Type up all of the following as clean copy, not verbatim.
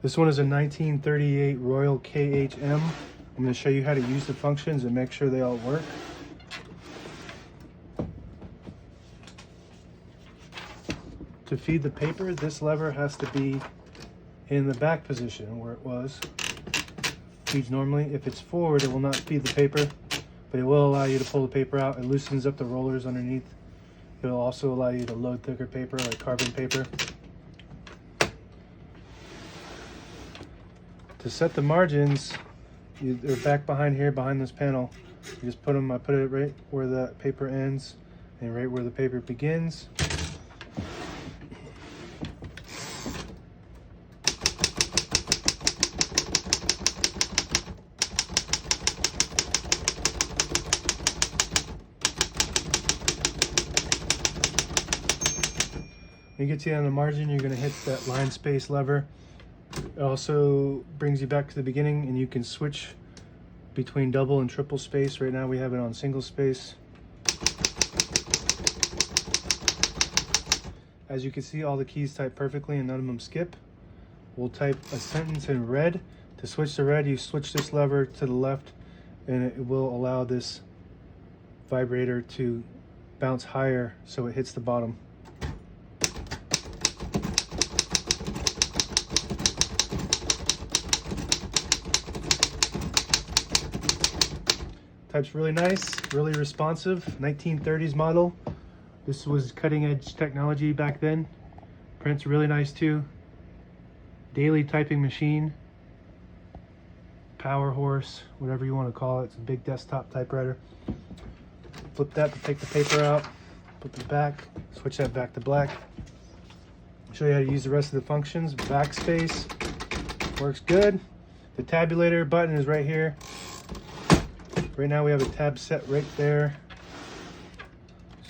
This one is a 1938 Royal KHM. I'm going to show you how to use the functions and make sure they all work. To feed the paper, this lever has to be in the back position where it was. Feeds normally. If it's forward, it will not feed the paper, but it will allow you to pull the paper out. It loosens up the rollers underneath. It will also allow you to load thicker paper like carbon paper. To set the margins, they're back behind here, behind this panel. You just put them, I put it right where the paper ends and right where the paper begins. When you get to the end of the margin, you're going to hit that line space lever. It also brings you back to the beginning, and you can switch between double and triple space. Right now we have it on single space. As you can see, all the keys type perfectly and none of them skip. We'll type a sentence in red. To switch to red, you switch this lever to the left, and it will allow this vibrator to bounce higher so it hits the bottom. Type's really nice, really responsive, 1930s model. This was cutting edge technology back then. Print's really nice too. Daily typing machine. Power horse, whatever you want to call it. It's a big desktop typewriter. Flip that to take the paper out. Put it back, switch that back to black. I'll show you how to use the rest of the functions. Backspace, works good. The tabulator button is right here. Right now we have a tab set right there.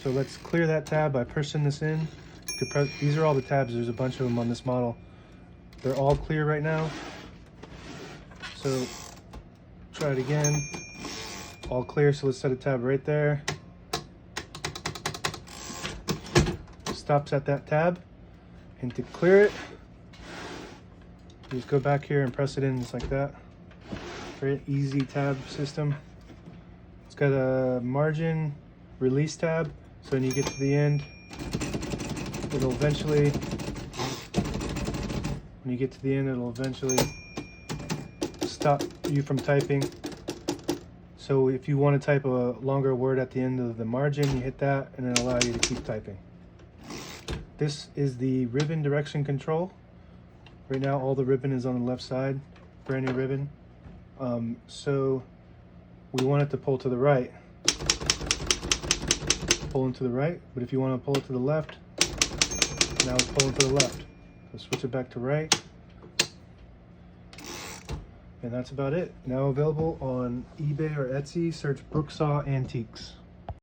So let's clear that tab by pressing this in. These are all the tabs, there's a bunch of them on this model. They're all clear right now. So try it again. All clear, so let's set a tab right there. Stops at that tab. And to clear it, just go back here and press it in just like that. Very easy tab system. It's got a margin release tab, so when you get to the end, it'll eventually, stop you from typing. So if you want to type a longer word at the end of the margin, you hit that and it'll allow you to keep typing. This is the ribbon direction control. Right now all the ribbon is on the left side, brand new ribbon. So we want it to pull to the right. Pulling to the right, but if you want to pull it to the left, now it's pulling to the left. So switch it back to right. And that's about it. Now available on eBay or Etsy, search Brooksaw Antiques.